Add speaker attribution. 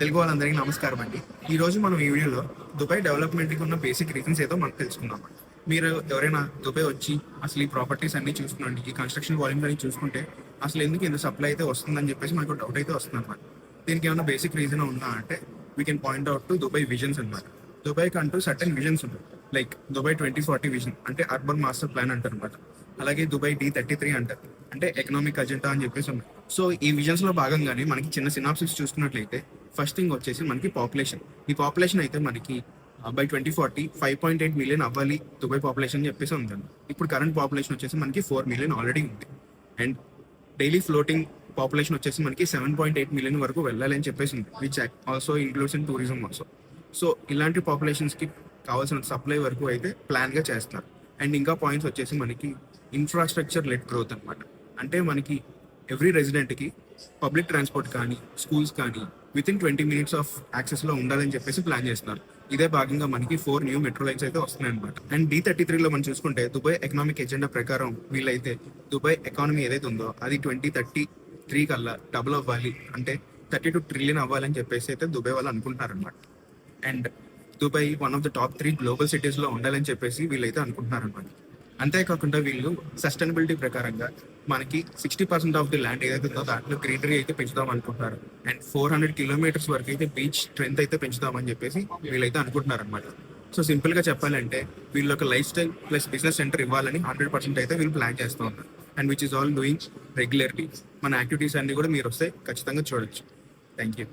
Speaker 1: తెలుగు వాళ్ళందరికీ నమస్కారం అండి. ఈ రోజు మనం ఈ వీడియోలో దుబాయ్ డెవలప్మెంట్కి ఉన్న బేసిక్ రీజన్స్ ఏదో మనం తెలుసుకుందాం. మీరు ఎవరైనా దుబాయ్ వచ్చి అసలు ఈ ప్రాపర్టీస్ అన్ని చూసుకునండి, ఈ కన్స్ట్రక్షన్ వాల్యూమ్స్ అన్ని చూసుకుంటే అసలు ఎందుకు ఇంత సప్లై అయితే వస్తుందని చెప్పేసి మనకు డౌట్ అయితే వస్తుంది అనమాట. దీనికి ఏమైనా బేసిక్ రీజన్ ఉందా అంటే we can point out to Dubai visions అనమాట. దుబాయ్కి అంటూ సర్టన్ విజన్స్ ఉంటాయి. లైక్ దుబాయ్ 2040 విజన్ అంటే అర్బన్ మాస్టర్ ప్లాన్ అంటారు అనమాట. అలాగే దుబాయ్ D33 అంటారు, అంటే ఎకనామిక్ అజెండా అని చెప్పేసి ఉన్నాయి. సో ఈ విజన్స్ లో భాగంగానే మనకి చిన్న సినాప్సిస్ చూసుకున్నట్లయితే ఫస్ట్ థింగ్ వచ్చేసి మనకి పాపులేషన్. ఈ పాపులేషన్ అయితే మనకి బై 2040 5.8 మిలియన్ అవ్వాలి దుబాయ్ పాపులేషన్ చెప్పేసి ఉందండి. ఇప్పుడు కరెంట్ పాపులేషన్ వచ్చేసి మనకి 4 మిలియన్ ఆల్రెడీ ఉంది. అండ్ డైలీ ఫ్లోటింగ్ పాపులేషన్ వచ్చేసి మనకి 7.8 మిలియన్ వరకు వెళ్ళాలి అని చెప్పేసి ఉంది, which also includes in tourism also. So ఇలాంటి పాపులేషన్స్కి కావాల్సిన సప్లై వరకు అయితే ప్లాన్గా చేస్తున్నారు. అండ్ ఇంకా పాయింట్స్ వచ్చేసి మనకి ఇన్ఫ్రాస్ట్రక్చర్ లెడ్ గ్రోత్ అనమాట. అంటే మనకి ఎవ్రీ రెసిడెంట్కి పబ్లిక్ ట్రాన్స్పోర్ట్ కానీ స్కూల్స్ కానీ విత్ ఇన్ 20 మినిట్స్ ఆఫ్ యాక్సెస్లో ఉండాలని చెప్పేసి ప్లాన్ చేస్తున్నారు. ఇదే భాగంగా మనకి 4 న్యూ మెట్రో లైన్స్ అయితే వస్తున్నాయి అనమాట. అండ్ D33లో మనం చూసుకుంటే దుబాయ్ ఎకనామిక్ ఎజెండా ప్రకారం వీళ్ళైతే దుబాయ్ ఎకానమీ ఏదైతే ఉందో అది 2033 కల్లా డబుల్ అవ్వాలి, అంటే 32 ట్రిలియన్ అవ్వాలని చెప్పేసి అయితే దుబాయ్ వాళ్ళు అనుకుంటున్నారు అనమాట. And Dubai one of the top 3 global సిటీస్లో ఉండాలని చెప్పేసి వీళ్ళైతే అనుకుంటున్నారు అనమాట. అంతేకాకుండా వీళ్ళు సస్టైనబిలిటీ ప్రకారంగా మనకి 60% ఆఫ్ ది ల్యాండ్ ఏదైతే ఉందో దాంట్లో గ్రీనరీ అయితే పెంచుదాం అనుకుంటున్నారు. అండ్ 400 కిలోమీటర్స్ వరకు అయితే బీచ్ స్ట్రెంత్ అయితే పెంచుదామని చెప్పేసి వీళ్ళైతే అనుకుంటున్నారు అనమాట. సో సింపుల్గా చెప్పాలంటే వీళ్ళు ఒక life style plus business centre ఇవ్వాలని 100% అయితే వీళ్ళు ప్లాన్ చేస్తూ ఉన్నారు. And which is all doing regularly. మన యాక్టివిటీస్ అన్ని కూడా మీరు వస్తే ఖచ్చితంగా చూడొచ్చు. Thank you.